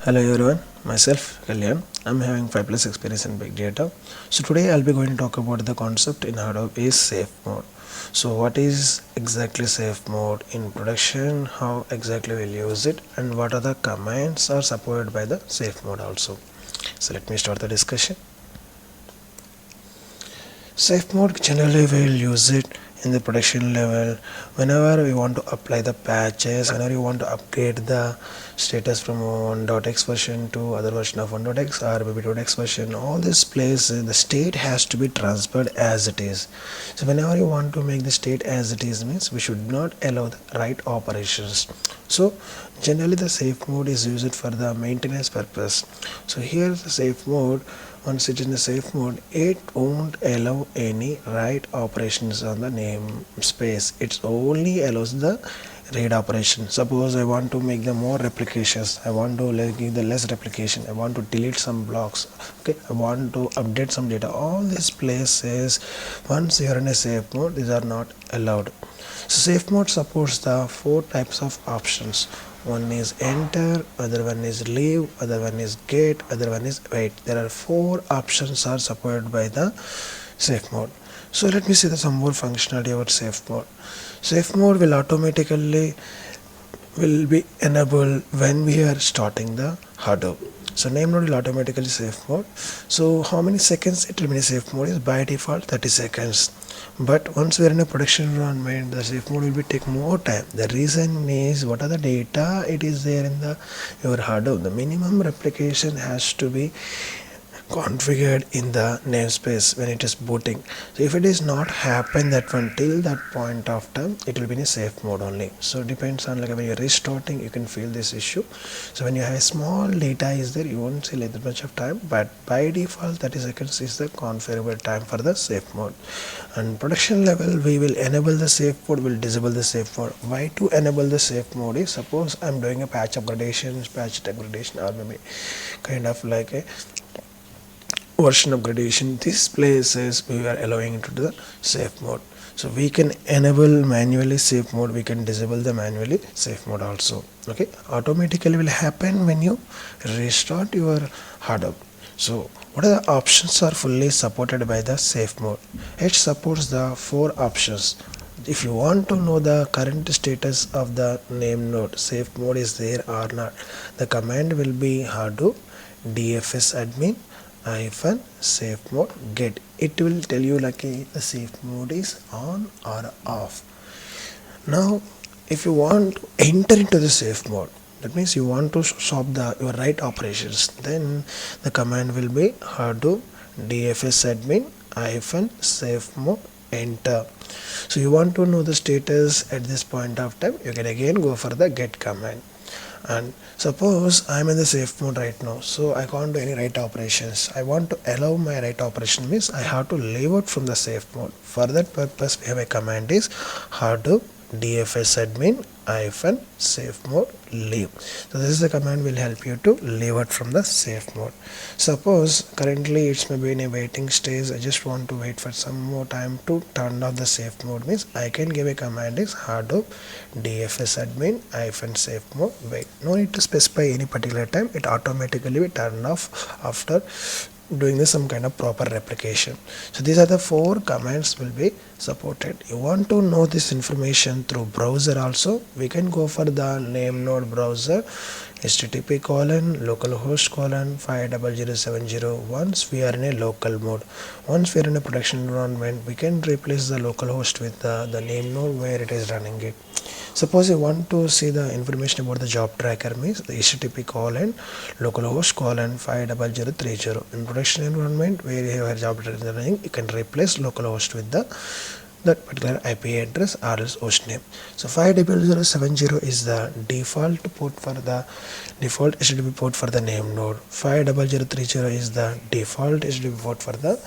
Hello everyone, myself Kalyan. I'm having 5 plus experience in big data. So today I'll be going to talk about the concept in Hadoop is safe mode. So what is exactly safe mode in production, how exactly we'll use it, and what are the commands are supported by the safe mode also. So let me start the discussion. Safe mode generally we'll use it in the production level whenever we want to apply the patches, whenever you want to upgrade the status from 1.x version to other version of 1.x or maybe 2.x version. All this places the state has to be transferred as it is. So whenever you want to make the state as it is means we should not allow the write operations. So generally the safe mode is used for the maintenance purpose. So here the safe mode, once it is in the safe mode, it won't allow any write operations on the namespace. It only allows the read operation. Suppose I want to make the more replications, I want to give the less replication, I want to delete some blocks, okay, I want to update some data. All these places, once you are in a safe mode, these are not allowed. So safe mode supports the 4 types of options. One is enter, other one is leave, other one is get, other one is wait. There are 4 options are supported by the safe mode. So let me see some more functionality about safe mode. Safe mode will automatically will be enabled when we are starting the Hadoop. So name node will automatically safe mode. So how many seconds it will be in safe mode is by default 30 seconds. But once we are in a production environment, the safe mode will be take more time. The reason is what are the data it is there in the your Hadoop. The minimum replication has to be configured in the namespace when it is booting. So if it is not happen that one till that point of time, it will be in a safe mode only. So it depends on like when you're restarting, you can feel this issue. So when you have small data is there, you won't see like that much of time, but by default 30 seconds is the configurable time for the safe mode. And production level we will enable the safe mode, will disable the safe mode. Why to enable the safe mode is suppose I'm doing a patch upgradation, patch degradation, or maybe kind of like a version upgradation. These places we are allowing into the safe mode. So we can enable manually safe mode, we can disable the manually safe mode also. Okay, automatically will happen when you restart your Hadoop. So what are the options are fully supported by the safe mode? It supports the 4 options. If you want to know the current status of the name node, safe mode is there or not, the command will be Hadoop dfs admin safe mode get. It will tell you like the safe mode is on or off. Now if you want to enter into the safe mode, that means you want to stop your write operations, then the command will be hadoop dfs admin safe mode enter. So you want to know the status at this point of time, you can again go for the get command. And suppose I'm in the safe mode right now, so I can't do any write operations. I want to allow my write operation means I have to leave out from the safe mode. For that purpose we have a command is hadoop dfs admin safe mode leave. So this is the command will help you to leave out from the safe mode. Suppose currently it's maybe in a waiting stage, I just want to wait for some more time to turn off the safe mode means I can give a command is hadoop dfs admin safe mode wait. No need to specify any particular time, it automatically will turn off after doing this some kind of proper replication. So these are the 4 commands will be supported. You want to know this information through browser also, we can go for the name node browser http localhost 50070. Once we are in a local mode, once we are in a production environment, we can replace the localhost with the name node where it is running it. Suppose you want to see the information about the job tracker means the http localhost 50030. In production environment where you have a job tracker running, you can replace localhost with that particular IP address or else host name. So 50070 is the default port for the default HTTP port for the name node. 50030 is the default HTTP port for the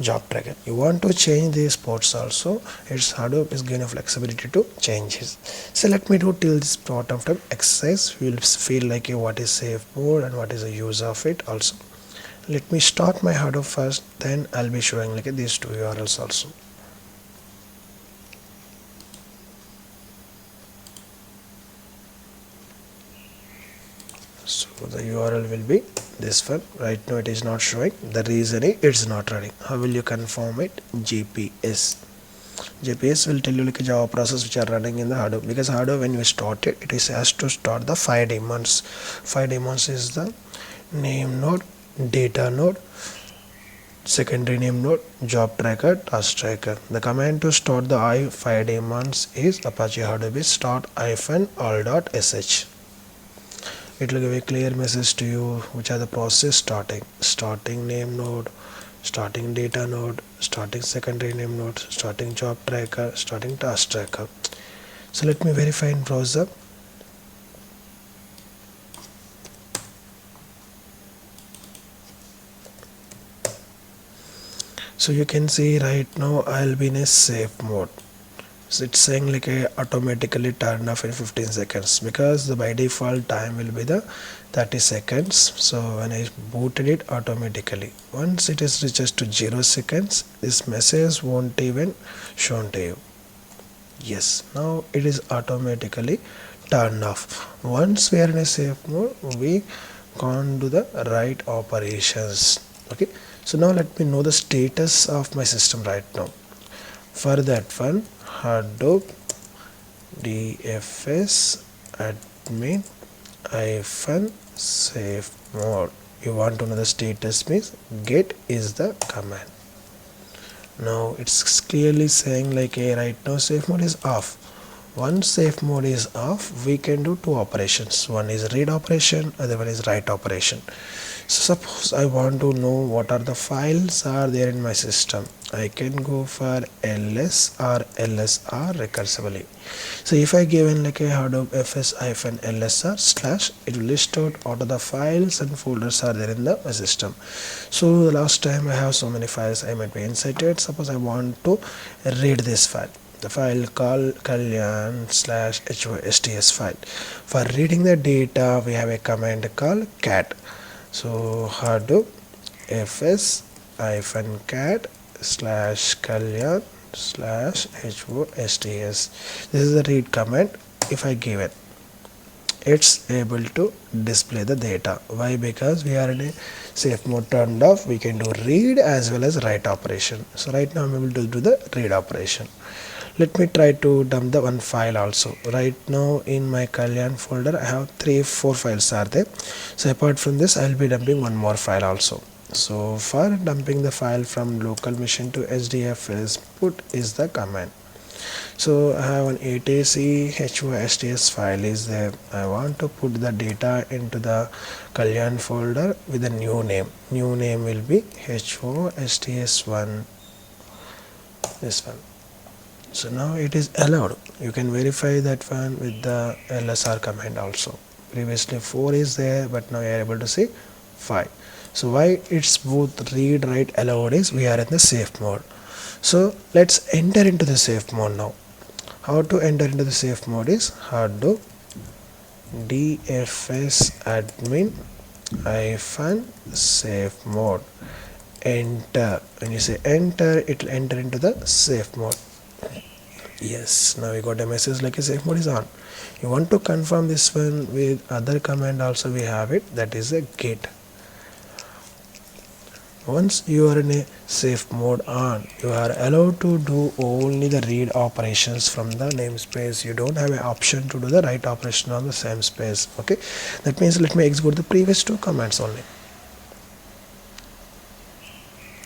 job tracker. You want to change these ports also, its Hadoop is given a flexibility to change it. So let me do till this part of time exercise. We will feel like what is safe mode and what is the use of it also. Let me start my Hadoop first, then I'll be showing like these 2 URLs also. So the URL will be this one. Right now it is not showing. The reason is it's not running. How will you confirm it? GPS will tell you like a Java process which are running in the Hadoop, because Hadoop when you start it, it is has to start the 5 daemons. 5 daemons is the name node, data node, secondary name node, job tracker, task tracker. The command to start the 5 daemons is Apache Hadoop is start -all.sh. It will give a clear message to you which are the process starting name node, starting data node, starting secondary name node, starting job tracker, starting task tracker. So let me verify in browser. So you can see right now I'll be in a safe mode. So it's saying like a automatically turned off in 15 seconds, because the by default time will be the 30 seconds. So when I booted it automatically, once it is reaches to 0 seconds, this message won't even shown to you. Yes, now it is automatically turned off. Once we are in a safe mode, we can't do the right operations. Okay, so now let me know the status of my system right now. For that one, Hadoop DFS admin safe mode. You want to know the status means get is the command. Now it's clearly saying like right now safe mode is off. Once safe mode is off, we can do two operations. One is read operation, other one is write operation. So suppose I want to know what are the files are there in my system. I can go for ls or lsr recursively. So if I given like a Hadoop fs-lsr/, it will list out all of the files and folders are there in the system. So the last time I have so many files I might be inserted. Suppose I want to read this file. The file called kalyan/hosts file. For reading the data, we have a command called cat. So Hadoop fs-cat/kalyan/hosts. This is the read command. If I give it, it's able to display the data. Why? Because we are in a safe mode turned off. We can do read as well as write operation. So right now I'm able to do the read operation. Let me try to dump the one file also. Right now in my Kalyan folder I have 3-4 files are there. So apart from this I'll be dumping one more file also. So for dumping the file from local machine to SDFS, put is the command. So I have an 8ac hosts file is there. I want to put the data into the Kalyan folder with a new name. New name will be hosts1, this one. So now it is allowed. You can verify that one with the lsr command also. Previously 4 is there, but now you are able to see 5. So why it's both read write allowed is we are in the safe mode. So let's enter into the safe mode now. How to enter into the safe mode is Hadoop DFS admin safe mode. Enter. When you say enter, it will enter into the safe mode. Yes, now we got a message like a safe mode is on. You want to confirm this one with other command also, we have it, that is a get. Once you are in a safe mode on, you are allowed to do only the read operations from the namespace. You don't have an option to do the write operation on the same space. Okay, that means let me execute the previous two commands only.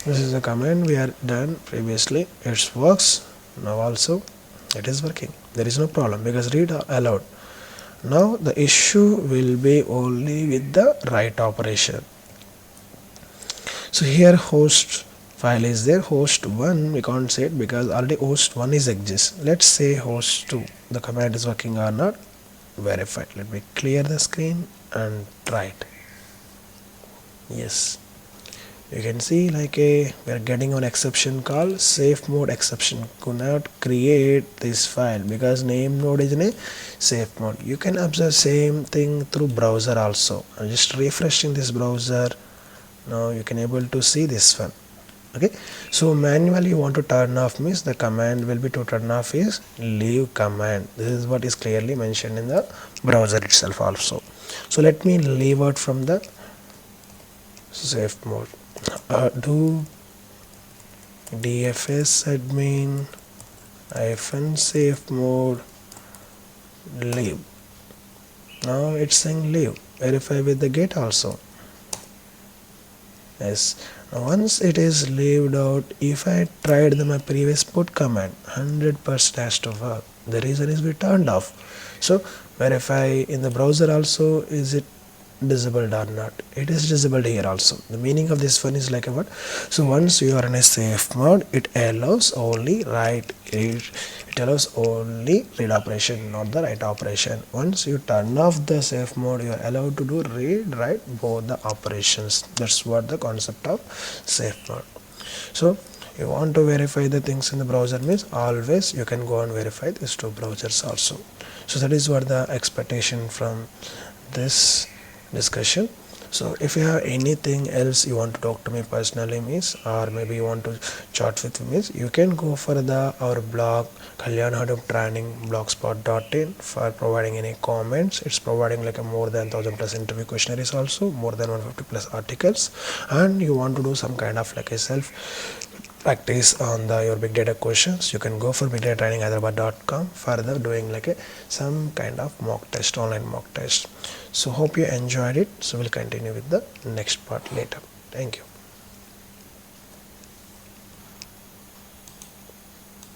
This is the command we are done previously. It works. Now also it is working. There is no problem because read allowed. Now the issue will be only with the write operation. So here host file is there. Host 1 we can't say it because already host 1 is exists. Let's say host 2. The command is working or not. Verify. Let me clear the screen and try it. Yes. You can see like we are getting an exception call safe mode exception. Could not create this file because name node is in a safe mode. You can observe same thing through browser also. I'm just refreshing this browser. Now you can able to see this one. Okay, so manually you want to turn off means the command will be to turn off is leave command. This is what is clearly mentioned in the browser itself also. So let me leave out from the safe mode. Do dfs admin hyphen safe mode leave. Now it's saying leave. Verify with the gate also. Yes. Now once it is leaved out, if I tried my previous put command, 100% has to work. The reason is we turned off. So verify in the browser also, is it disabled or not? It is disabled here also. The meaning of this one is like a what? So once you are in a safe mode, it allows only it allows only read operation, not the write operation. Once you turn off the safe mode, you are allowed to do read write both the operations. That's what the concept of safe mode. So you want to verify the things in the browser means always you can go and verify these two browsers also. So that is what the expectation from this discussion. So if you have anything else you want to talk to me personally means, or maybe you want to chat with me means, you can go for the our blog Kalyan Hadoop Training blogspot.in for providing any comments. It's providing like a more than 1000 plus interview questionnaires also, more than 150 plus articles, and you want to do some kind of like a self practice on your big data questions, you can go for big data training Hyderabad.com further doing like a some kind of mock test, online mock test. So hope you enjoyed it. So we'll continue with the next part later. Thank you.